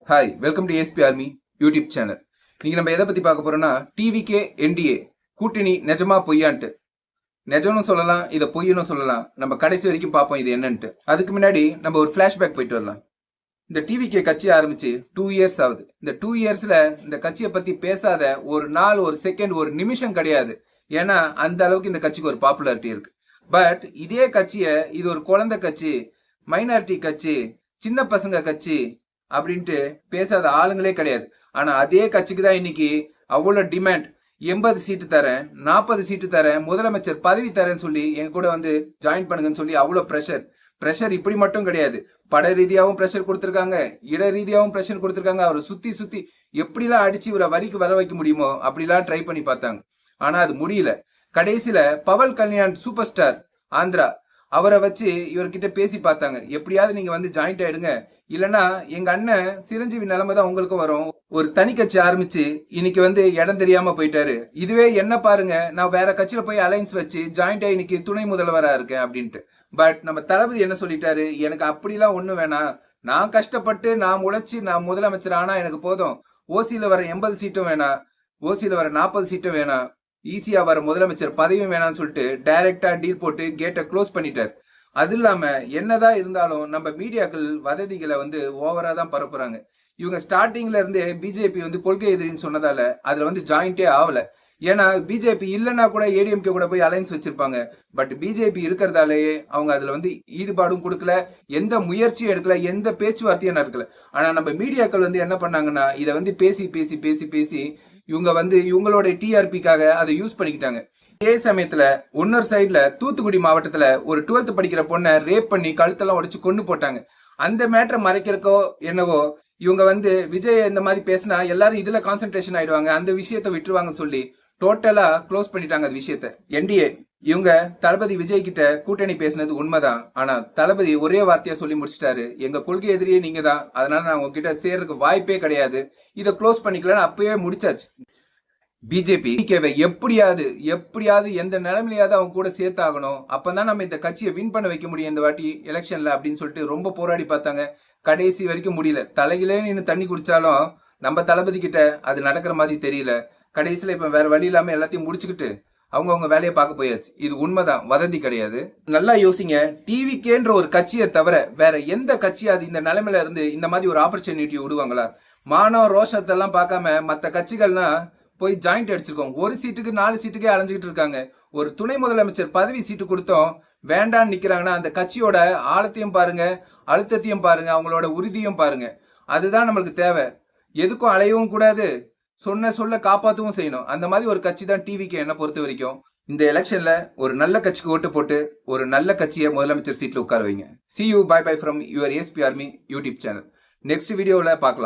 Hi, welcome to ASP army YouTube channel. இன்னைக்கு நம்ம எதை பத்தி பார்க்க போறோம்னா, டிவிகே என்டிஏ கூட்டணி நிஜமா பொய்யான்ட்டு. நிஜம்னு சொல்லலாம், இதை பொய்யன்னு சொல்லலாம். நம்ம கடைசி வரைக்கும் பார்ப்போம் இது என்னன்ட்டு. அதுக்கு முன்னாடி நம்ம ஒரு பிளாஷ்பேக் போயிட்டு வரலாம். இந்த டிவிகே கட்சி ஆரம்பிச்சு 2 இயர்ஸ் ஆகுது. இந்த 2 இயர்ஸ்ல இந்த கட்சியை பத்தி பேசாத ஒரு நாள், ஒரு செகண்ட், ஒரு நிமிஷம் கிடையாது. ஏன்னா அந்த அளவுக்கு இந்த கட்சிக்கு ஒரு பாப்புலாரிட்டி இருக்கு. பட் இதே கட்சியை இது ஒரு குழந்தை கட்சி, மைனாரிட்டி கட்சி, சின்ன பசங்க கட்சி அப்படின்ட்டு பேசாத ஆளுங்களே கிடையாது. ஆனா அதே கட்சிக்கு தான் இன்னைக்கு அவ்வளவு டிமாண்ட். 80 சீட்டு தரேன், 40 சீட்டு தரேன், முதலமைச்சர் பதவி தரேன்னு சொல்லி எங்க கூட வந்து ஜாயின் பண்ணுங்கன்னு சொல்லி அவ்வளவு ப்ரெஷர் இப்படி மட்டும் கிடையாது. பட ரீதியாகவும் ப்ரெஷர் கொடுத்திருக்காங்க, இட ரீதியாகவும் ப்ரெஷர் கொடுத்திருக்காங்க. அவரை சுத்தி எப்படிலாம் அடிச்சு இவரை வரிக்கு வர வைக்க முடியுமோ அப்படிலாம் ட்ரை பண்ணி பார்த்தாங்க. ஆனா அது முடியல. கடைசியில பவல் கல்யாண் சூப்பர் ஸ்டார் ஆந்திரா அவரை வச்சு இவர்கிட்ட பேசி பார்த்தாங்க. எப்படியாவது நீங்க வந்து ஜாயிண்ட் ஆயிடுங்க, இல்லைன்னா எங்க அண்ணன் சிரஞ்சீவி நிலைமை தான் உங்களுக்கும் வரும். ஒரு தனி கட்சி ஆரம்பிச்சு இன்னைக்கு வந்து இடம் தெரியாம போயிட்டாரு. இதுவே என்ன பாருங்க, நான் வேற கட்சியில போய் அலைன்ஸ் வச்சு ஜாயிண்ட் ஆகி இன்னைக்கு துணை முதல்வரா இருக்கேன் அப்படின்ட்டு. பட் நம்ம தளபதி என்ன சொல்லிட்டாரு, எனக்கு அப்படிலாம் ஒண்ணும் வேணாம், நான் கஷ்டப்பட்டு நான் உழைச்சி நான் முதலமைச்சர் ஆனா எனக்கு போதும். ஓசியில வர 80 சீட்டும் வேணாம், ஓசியில வர 40 சீட்டும் வேணாம், ஈஸியா வர முதலமைச்சர் பதவியும் வேணாம்னு சொல்லிட்டு டைரக்டா டீல் போட்டு கேட்டை க்ளோஸ் பண்ணிட்டார். அது இல்லாம என்னதான் இருந்தாலும் நம்ம மீடியாக்கள் வதந்திகளை வந்து ஓவரா தான் பரப்புறாங்க. இவங்க ஸ்டார்டிங்ல இருந்தே பிஜேபி வந்து கொள்கை எதிரின்னு சொன்னதால அதுல வந்து ஜாயிண்டே ஆகல. ஏன்னா பிஜேபி இல்லைன்னா கூட ஏடிஎம்கே கூட போய் அலைன்ஸ் வச்சிருப்பாங்க. பட் பிஜேபி இருக்கிறதாலேயே அவங்க அதுல வந்து ஈடுபாடும் கொடுக்கல, எந்த முயற்சியும் எடுக்கல, எந்த பேச்சுவார்த்தையும் நடக்கல. ஆனா நம்ம மீடியாக்கள் வந்து என்ன பண்ணாங்கன்னா, இதை வந்து பேசி இவங்க வந்து இவங்களோட டிஆர்பிக்காக அதை யூஸ் பண்ணிக்கிட்டாங்க. அதே சமயத்துல இன்னொரு சைட்ல தூத்துக்குடி மாவட்டத்துல ஒரு 12th படிக்கிற பொண்ணை ரேப் பண்ணி கழுத்தெல்லாம் உடைச்சு கொண்டு போட்டாங்க. அந்த மேட்டரை மறைக்கிறக்கோ என்னவோ இவங்க வந்து விஜய் இந்த மாதிரி பேசினா எல்லாரும் இதுல கான்சென்ட்ரேஷன் ஆயிடுவாங்க, அந்த விஷயத்தை விட்டுருவாங்கன்னு சொல்லி டோட்டலா க்ளோஸ் பண்ணிட்டாங்க அந்த விஷயத்த. என்டிஏ இவங்க தளபதி விஜய் கிட்ட கூட்டணி பேசினது உண்மைதான். ஆனா தளபதி ஒரே வார்த்தையா சொல்லி முடிச்சிட்டாரு, எங்க கொள்கை எதிரியே நீங்க தான், அதனால நான் உங்ககிட்ட சேர்றதுக்கு வாய்ப்பே கிடையாது, இதை க்ளோஸ் பண்ணிக்கலான்னு அப்பயே முடிச்சாச்சு. பிஜேபி எப்படியாவது எந்த நிலைமையிலாவது அவங்க கூட சேர்த்தாகணும், அப்பதான் நம்ம இந்த கட்சியை வின் பண்ண வைக்க முடியும் இந்த வாட்டி எலெக்ஷன்ல அப்படின்னு சொல்லிட்டு ரொம்ப போராடி பார்த்தாங்க. கடைசி வரைக்கும் முடியல. தலையிலே நின்று தண்ணி குடிச்சாலும் நம்ம தளபதி கிட்ட அது நடக்கிற மாதிரி தெரியல. கடைசியில இப்ப வேற வழி இல்லாம எல்லாத்தையும் முடிச்சுக்கிட்டு அவங்க வேலையை பார்க்க போயாச்சு. இது உண்மைதான், வதந்தி கிடையாது. நல்லா யோசிங்க, டிவிகேன்ற ஒரு கட்சியை தவிர வேற எந்த கட்சியாவது இந்த நிலைமையில இருந்து இந்த மாதிரி ஒரு ஆப்பர்ச்சுனிட்டி விடுவாங்களா? மானவ ரோஷத்தெல்லாம் பார்க்காம மற்ற கட்சிகள்னா போய் ஜாயிண்ட் அடிச்சிருக்கோம். ஒரு சீட்டுக்கு 4 சீட்டுக்கே அலைஞ்சுக்கிட்டு இருக்காங்க. ஒரு துணை முதலமைச்சர் பதவி சீட்டு கொடுத்தோம் வேண்டான்னு நிக்கிறாங்கன்னா அந்த கட்சியோட ஆழத்தையும் பாருங்க, அழுத்தத்தையும் பாருங்க, அவங்களோட உறுதியும் பாருங்க. அதுதான் நம்மளுக்கு தேவை. எதுக்கும் அலையவும் கூடாது, சொல்ல காப்பாற்றவும் செய்யணும். அந்த மாதிரி ஒரு கட்சி தான் டிவிக்கு என்ன பொறுத்த வரைக்கும். இந்த எலெக்ஷன்ல ஒரு நல்ல கட்சிக்கு ஓட்டு போட்டு ஒரு நல்ல கட்சியை முதலமைச்சர் சீட்ல உட்கார வைங்க. See you, bye from your ASP Army YouTube channel. Next வீடியோவில் பார்க்கலாம்.